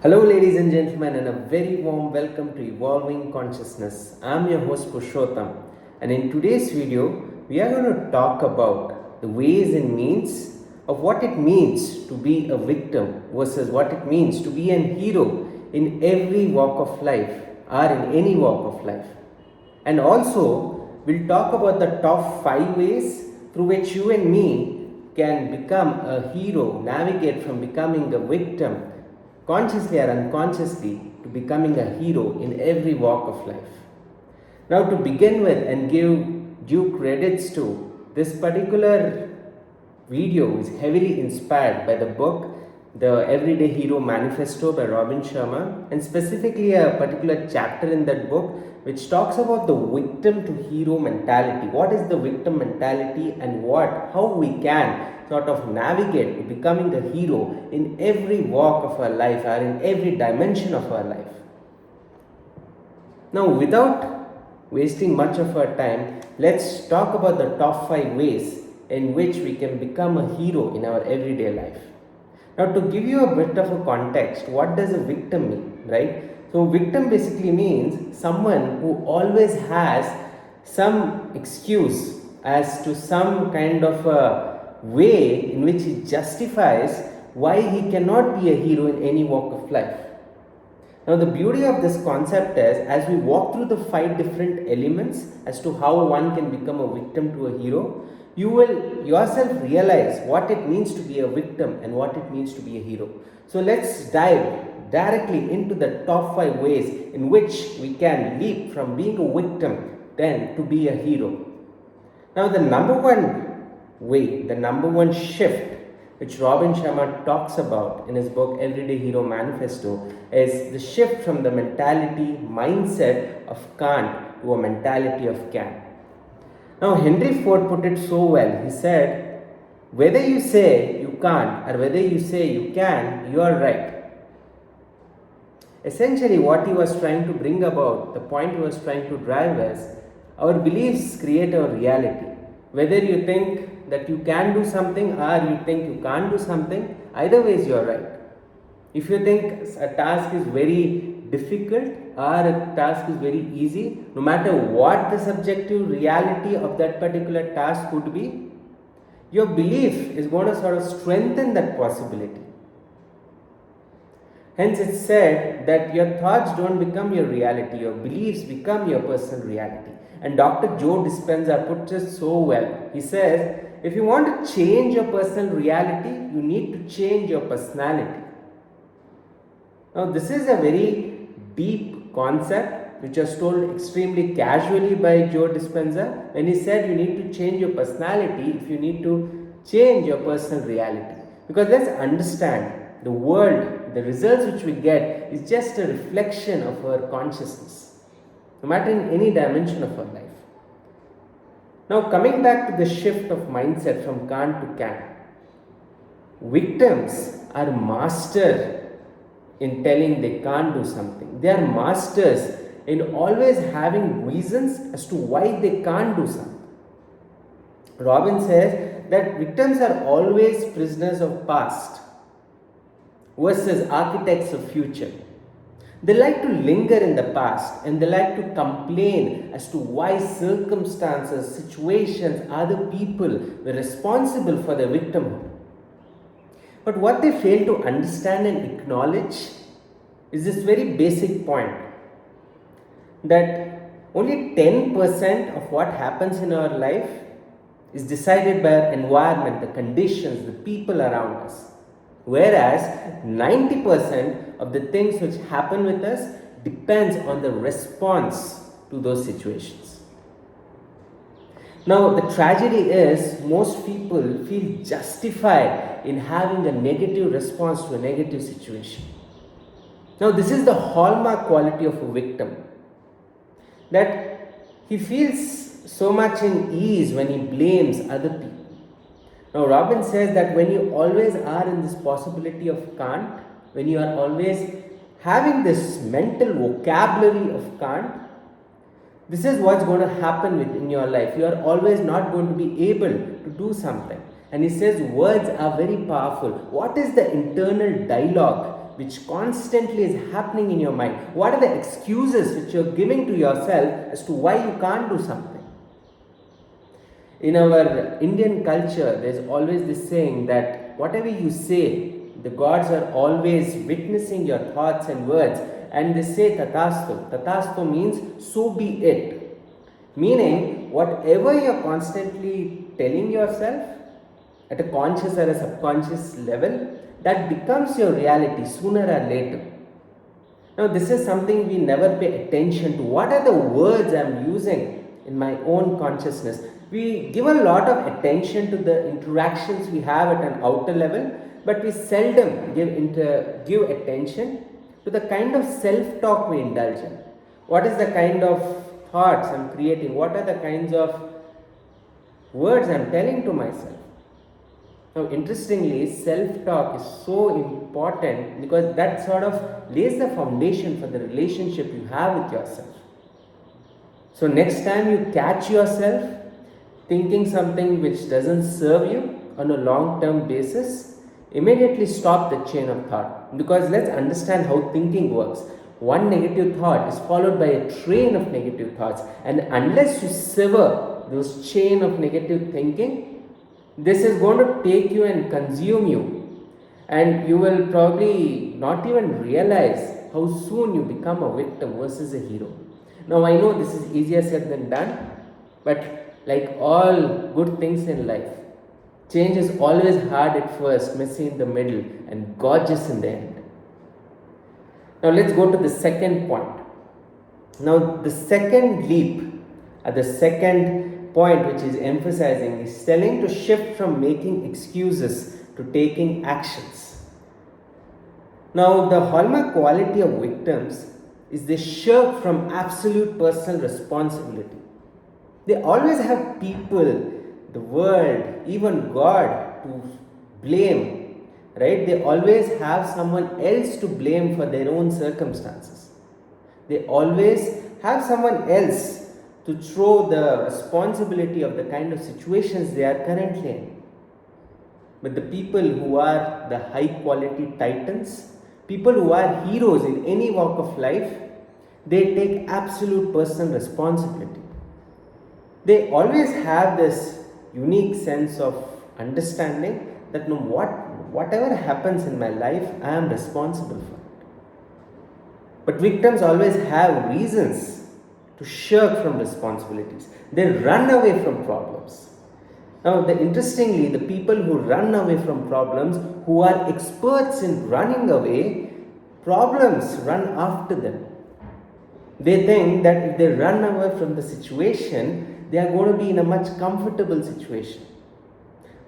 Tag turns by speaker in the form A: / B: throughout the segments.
A: Hello, ladies and gentlemen, and a very warm welcome to Evolving Consciousness. I'm your host Purushottam, and in today's video, we are going to talk about the ways and means of what it means to be a victim versus what it means to be a hero in every walk of life or in any walk of life. And also, we'll talk about the top 5 ways through which you and me can become a hero, navigate from becoming a victim consciously or unconsciously to becoming a hero in every walk of life. Now, to begin with and give due credits to, this particular video is heavily inspired by the book The Everyday Hero Manifesto by Robin Sharma, and specifically a particular chapter in that book which talks about the victim to hero mentality. What is the victim mentality and how we can sort of navigate to becoming a hero in every walk of our life or in every dimension of our life. Now, without wasting much of our time, let's talk about the top 5 ways in which we can become a hero in our everyday life. Now, to give you a bit of a context, what does a victim mean, right? So, victim basically means someone who always has some excuse as to some kind of a way in which he justifies why he cannot be a hero in any walk of life. Now, the beauty of this concept is, as we walk through the 5 different elements as to how one can become a victim to a hero, you will yourself realize what it means to be a victim and what it means to be a hero. So, let's dive directly into the top 5 ways in which we can leap from being a victim then to be a hero. Now, the number one shift which Robin Sharma talks about in his book Everyday Hero Manifesto is the shift from the mindset of Kant to a mentality of Can. Now, Henry Ford put it so well. He said, whether you say you can't or whether you say you can, you are right. Essentially, what he was trying to bring about, the point he was trying to drive is, our beliefs create our reality. Whether you think that you can do something or you think you can't do something, either ways you are right. If you think a task is very difficult or a task is very easy, no matter what the subjective reality of that particular task could be, your belief is going to sort of strengthen that possibility. Hence, it's said that your thoughts don't become your reality, your beliefs become your personal reality. And Dr. Joe Dispenza puts it so well. He says, if you want to change your personal reality, you need to change your personality. Now, this is a very deep concept which was told extremely casually by Joe Dispenza when he said you need to change your personality if you need to change your personal reality. Because let's understand, the world, the results which we get is just a reflection of our consciousness, no matter in any dimension of our life. Now, coming back to the shift of mindset from Kant to Can, victims are master in telling they can't do something. They are masters in always having reasons as to why they can't do something. Robin says that victims are always prisoners of past versus architects of future. They like to linger in the past and they like to complain as to why circumstances, situations, other people were responsible for their victimhood. But what they fail to understand and acknowledge is this very basic point, that only 10% of what happens in our life is decided by our environment, the conditions, the people around us. Whereas 90% of the things which happen with us depends on the response to those situations. Now, the tragedy is most people feel justified in having a negative response to a negative situation. Now, this is the hallmark quality of a victim, that he feels so much in ease when he blames other people. Now, Robin says that when you always are in this possibility of Kant, when you are always having this mental vocabulary of Kant, this is what's going to happen in your life. You are always not going to be able to do something. And he says words are very powerful. What is the internal dialogue which constantly is happening in your mind? What are the excuses which you're giving to yourself as to why you can't do something? In our Indian culture, there's always this saying that whatever you say, the gods are always witnessing your thoughts and words, and they say tatastu. Tatastu means so be it. Meaning, whatever you're constantly telling yourself at a conscious or a subconscious level, that becomes your reality sooner or later. Now, this is something we never pay attention to. What are the words I'm using in my own consciousness? We give a lot of attention to the interactions we have at an outer level, but we seldom give attention to the kind of self-talk we indulge in. What is the kind of thoughts I'm creating? What are the kinds of words I'm telling to myself? Now, interestingly, self-talk is so important because that sort of lays the foundation for the relationship you have with yourself. So next time you catch yourself thinking something which doesn't serve you on a long-term basis, immediately stop the chain of thought. Because let's understand how thinking works. One negative thought is followed by a train of negative thoughts, and unless you sever those chain of negative thinking, this is going to take you and consume you, and you will probably not even realize how soon you become a victim versus a hero. Now, I know this is easier said than done, but like all good things in life, change is always hard at first, messy in the middle, and gorgeous in the end. Now, let's go to the second point. Now, the second leap, the second point which is emphasizing is telling to shift from making excuses to taking actions. Now, the hallmark quality of victims is they shirk from absolute personal responsibility. They always have people, the world, even God to blame, right? They always have someone else to blame for their own circumstances. They always have someone else to throw the responsibility of the kind of situations they are currently in. But the people who are the high quality titans, people who are heroes in any walk of life, they take absolute personal responsibility. They always have this unique sense of understanding that whatever happens in my life, I am responsible for it. But victims always have reasons to shirk from responsibilities. They run away from problems. Now, interestingly, the people who run away from problems, who are experts in running away, problems run after them. They think that if they run away from the situation, they are going to be in a much comfortable situation.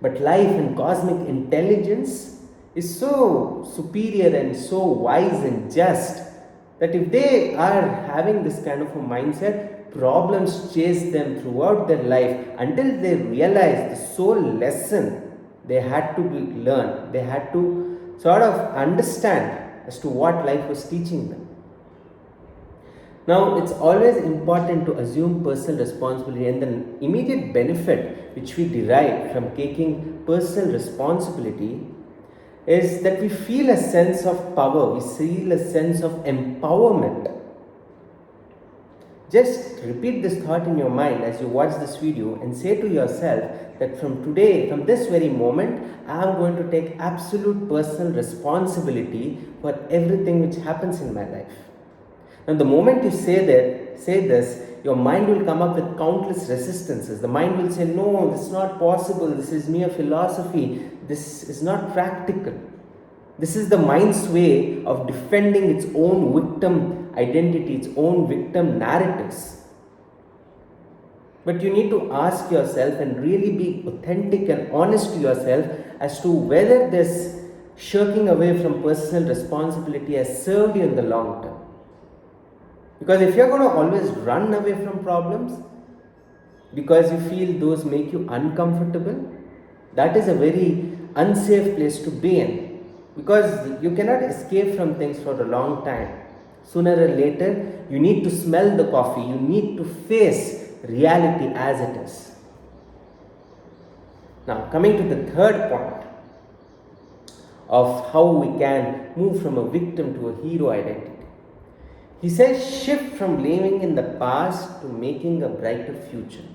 A: But life and cosmic intelligence is so superior and so wise and just that if they are having this kind of a mindset, problems chase them throughout their life until they realize the sole lesson they had to learn. They had to sort of understand as to what life was teaching them. Now, it's always important to assume personal responsibility, and the immediate benefit which we derive from taking personal responsibility is that we feel a sense of power, we feel a sense of empowerment. Just repeat this thought in your mind as you watch this video and say to yourself that from today, from this very moment, I am going to take absolute personal responsibility for everything which happens in my life. Now, the moment you say this, your mind will come up with countless resistances. The mind will say, no, this is not possible. This is mere philosophy. This is not practical. This is the mind's way of defending its own victim identity, its own victim narratives. But you need to ask yourself and really be authentic and honest to yourself as to whether this shirking away from personal responsibility has served you in the long term. Because if you're going to always run away from problems because you feel those make you uncomfortable, that is a very unsafe place to be in. Because you cannot escape from things for a long time. Sooner or later, you need to smell the coffee. You need to face reality as it is. Now, coming to the third point. of how we can move from a victim to a hero identity. He says, shift from living in the past to making a brighter future.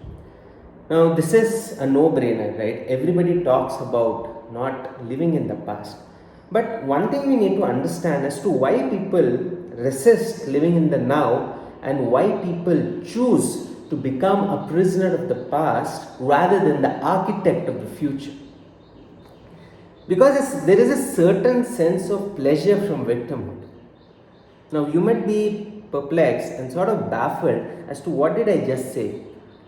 A: Now, this is a no brainer, right? Everybody talks about not living in the past. But one thing we need to understand as to why people resist living in the now and why people choose to become a prisoner of the past rather than the architect of the future. Because there is a certain sense of pleasure from victimhood. Now, you might be perplexed and sort of baffled as to what did I just say?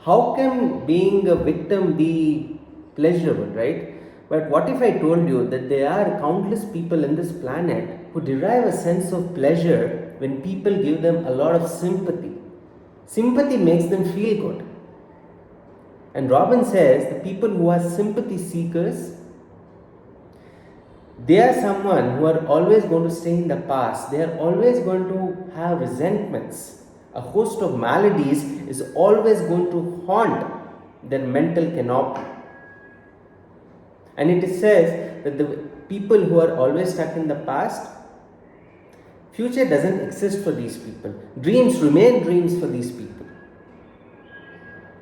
A: How can being a victim be pleasurable, right? But what if I told you that there are countless people in this planet who derive a sense of pleasure when people give them a lot of sympathy? Sympathy makes them feel good. And Robin says the people who are sympathy seekers, they are someone who are always going to stay in the past. They are always going to have resentments. A host of maladies is always going to haunt their mental canopy. And it says that the people who are always stuck in the past, future doesn't exist for these people. Dreams remain dreams for these people.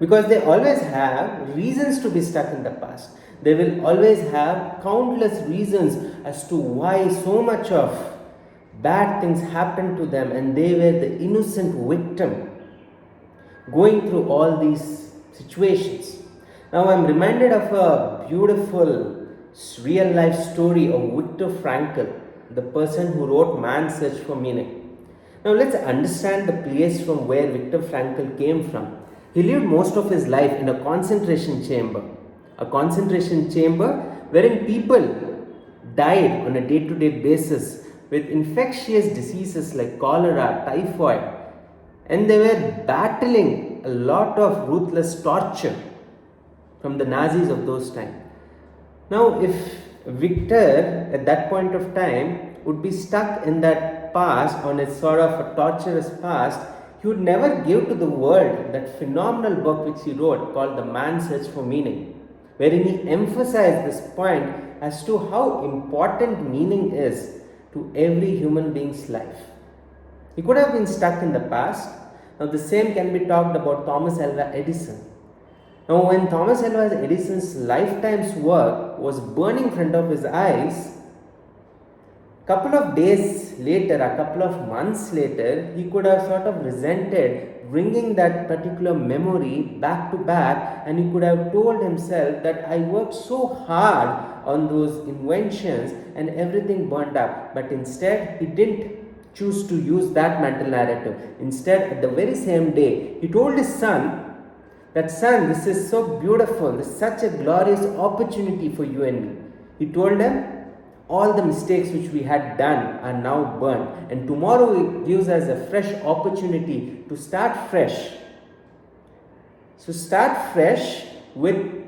A: Because they always have reasons to be stuck in the past. They will always have countless reasons as to why so much of bad things happened to them and they were the innocent victim going through all these situations. Now I'm reminded of a beautiful real life story of Viktor Frankl, the person who wrote Man's Search for Meaning. Now let's understand the place from where Viktor Frankl came from. He lived most of his life in a concentration chamber. A concentration chamber wherein people died on a day-to-day basis with infectious diseases like cholera, typhoid, and they were battling a lot of ruthless torture from the Nazis of those times. Now, if Victor at that point of time would be stuck in that past, on a sort of a torturous past, he would never give to the world that phenomenal book which he wrote called The Man's Search for Meaning, wherein he emphasized this point as to how important meaning is to every human being's life. He could have been stuck in the past. Now the same can be talked about Thomas Alva Edison. Now when Thomas Alva Edison's lifetime's work was burning in front of his eyes, couple of days later, a couple of months later, he could have sort of resented bringing that particular memory back to back, and he could have told himself that I worked so hard on those inventions and everything burned up. But instead, he didn't choose to use that mental narrative. Instead, at the very same day, he told his son that, son, this is so beautiful, this is such a glorious opportunity for you and me. He told him, all the mistakes which we had done are now burned, and tomorrow it gives us a fresh opportunity to start fresh. So start fresh with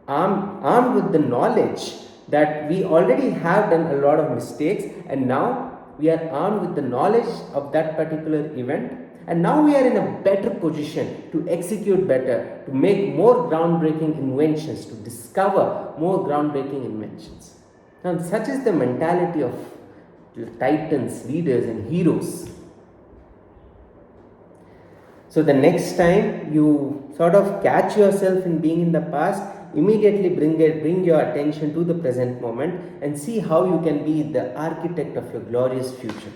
A: armed with the knowledge that we already have done a lot of mistakes, and now we are armed with the knowledge of that particular event, and now we are in a better position to execute better, to make more groundbreaking inventions, to discover more groundbreaking inventions. Now, such is the mentality of titans, leaders, and heroes. So, the next time you sort of catch yourself in being in the past, immediately bring your attention to the present moment and see how you can be the architect of your glorious future.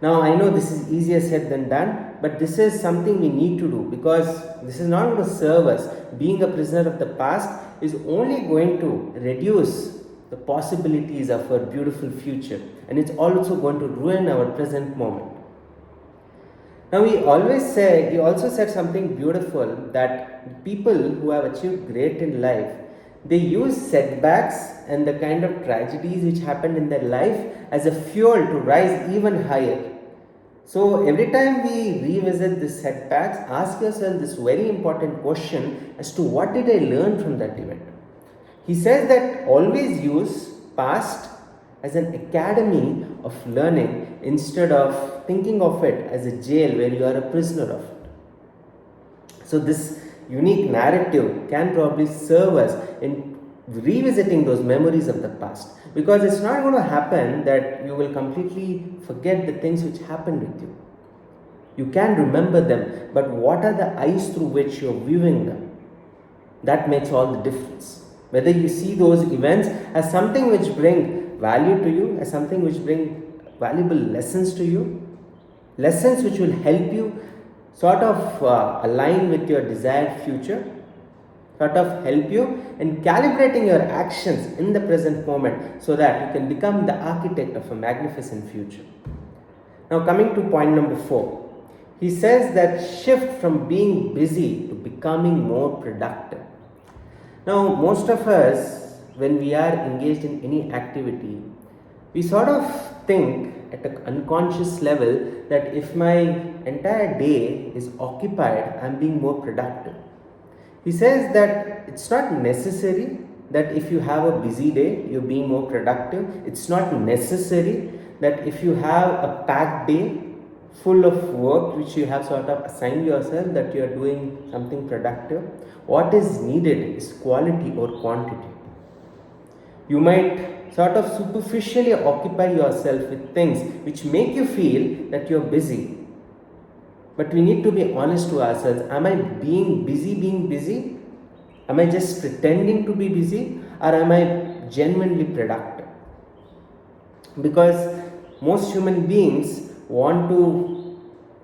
A: Now, I know this is easier said than done, but this is something we need to do, because this is not going to serve us. Being a prisoner of the past is only going to reduce the possibilities of our beautiful future, and it's also going to ruin our present moment. Now he also said something beautiful, that people who have achieved great in life, they use setbacks and the kind of tragedies which happened in their life as a fuel to rise even higher. So every time we revisit these setbacks, ask yourself this very important question as to what did I learn from that event. He says that always use past as an academy of learning instead of thinking of it as a jail where you are a prisoner of it. So this unique narrative can probably serve us in revisiting those memories of the past, because it's not going to happen that you will completely forget the things which happened with you. You can remember them, but what are the eyes through which you're viewing them? That makes all the difference. Whether you see those events as something which bring value to you, as something which bring valuable lessons to you, lessons which will help you sort of align with your desired future, sort of help you in calibrating your actions in the present moment so that you can become the architect of a magnificent future. Now, coming to point number 4, he says that shift from being busy to becoming more productive. Now, most of us, when we are engaged in any activity, we sort of think at an unconscious level that if my entire day is occupied, I'm being more productive. He says that it's not necessary that if you have a busy day, you're being more productive. It's not necessary that if you have a packed day full of work which you have sort of assigned yourself, that you are doing something productive. What is needed is quality or quantity. You might sort of superficially occupy yourself with things which make you feel that you're busy. But we need to be honest to ourselves. Am I being busy? Am I just pretending to be busy, or am I genuinely productive? Because most human beings want to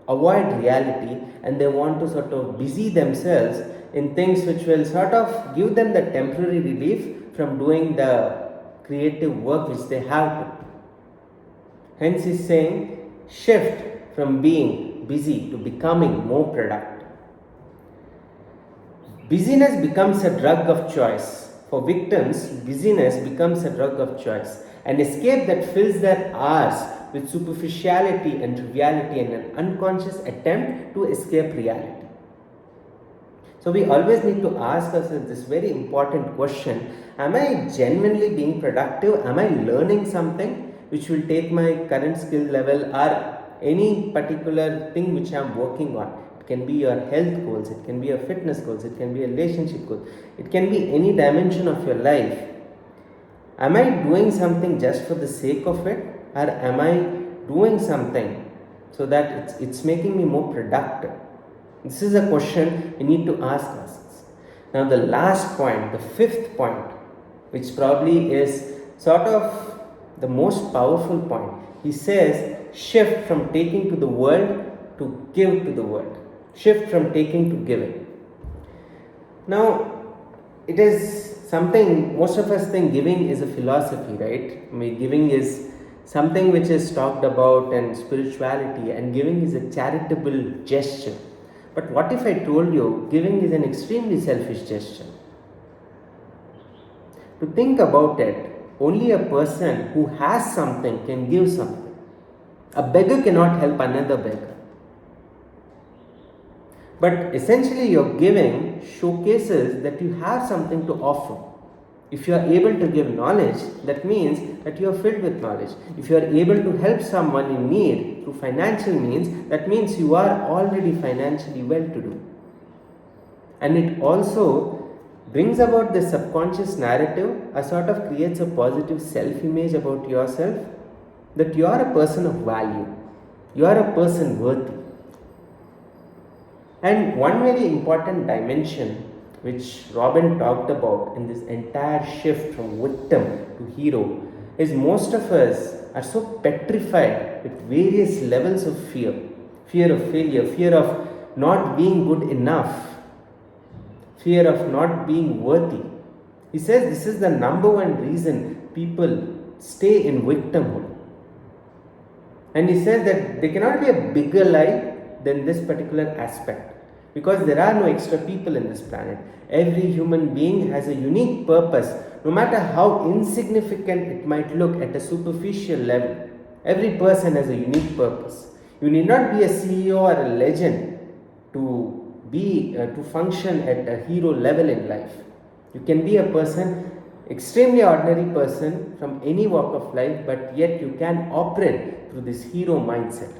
A: avoid reality, and they want to sort of busy themselves in things which will sort of give them the temporary relief from doing the creative work which they have to. Hence he's saying shift from being busy to becoming more productive. Busyness becomes a drug of choice. For victims, busyness becomes a drug of choice, an escape that fills their hours with superficiality and triviality, and an unconscious attempt to escape reality. So we always need to ask ourselves this very important question: am I genuinely being productive? Am I learning something which will take my current skill level, or any particular thing which I am working on? It can be your health goals, it can be your fitness goals, it can be a relationship goal, it can be any dimension of your life. Am I doing something just for the sake of it, or am I doing something so that it's making me more productive? This is a question we need to ask ourselves. Now, the last point, the 5th point, which probably is sort of the most powerful point, he says shift from taking to the world to give to the world. Shift from taking to giving. Now, it is something most of us think giving is a philosophy, right? I mean, giving is something which is talked about in spirituality, and giving is a charitable gesture. But what if I told you giving is an extremely selfish gesture? To think about it, only a person who has something can give something. A beggar cannot help another beggar. But essentially, your giving showcases that you have something to offer. If you are able to give knowledge, that means that you are filled with knowledge. If you are able to help someone in need through financial means, that means you are already financially well to do. And it also brings about the subconscious narrative, or sort of creates a positive self-image about yourself, that you are a person of value, you are a person worthy. And one very important dimension which Robin talked about in this entire shift from victim to hero is most of us are so petrified with various levels of fear. Fear of failure, fear of not being good enough, fear of not being worthy. He says this is the number one reason people stay in victimhood. And he says that there cannot be a bigger lie than this particular aspect, because there are no extra people in this planet. Every human being has a unique purpose, no matter how insignificant it might look at a superficial level. Every person has a unique purpose. You need not be a CEO or a legend to function at a hero level in life. You can be a person, extremely ordinary person from any walk of life, but yet you can operate through this hero mindset.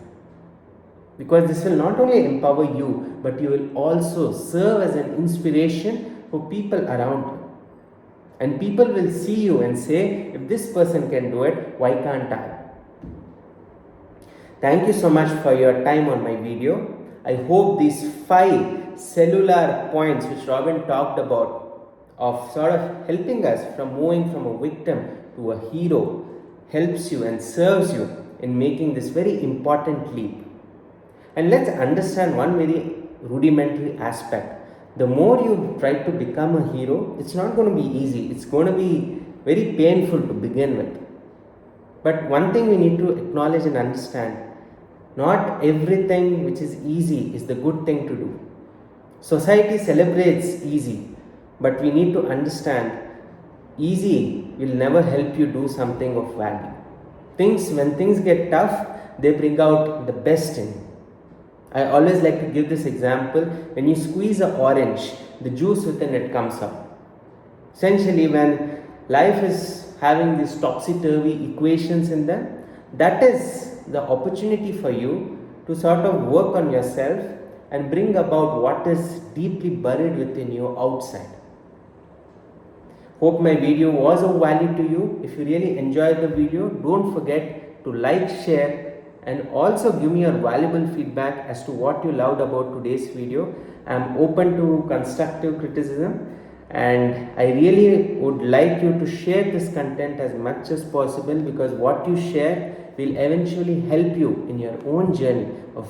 A: Because this will not only empower you, but you will also serve as an inspiration for people around you. And people will see you and say, if this person can do it, why can't I? Thank you so much for your time on my video. I hope these 5 cellular points which Robin talked about of sort of helping us from moving from a victim to a hero helps you and serves you in making this very important leap. And let's understand one very rudimentary aspect. The more you try to become a hero, it's not going to be easy. It's going to be very painful to begin with. But one thing we need to acknowledge and understand, not everything which is easy is the good thing to do. Society celebrates easy, but we need to understand easy will never help you do something of value. When things get tough, they bring out the best in you. I always like to give this example. When you squeeze an orange, the juice within it comes out. Essentially, when life is having these topsy-turvy equations in them, that is the opportunity for you to sort of work on yourself and bring about what is deeply buried within you outside. Hope my video was of value to you. If you really enjoyed the video, don't forget to like, share, and also give me your valuable feedback as to what you loved about today's video. I am open to constructive criticism, and I really would like you to share this content as much as possible, because what you share will eventually help you in your own journey of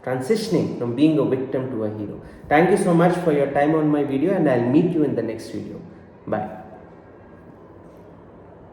A: transitioning from being a victim to a hero. Thank you so much for your time on my video, and I'll meet you in the next video. Bye.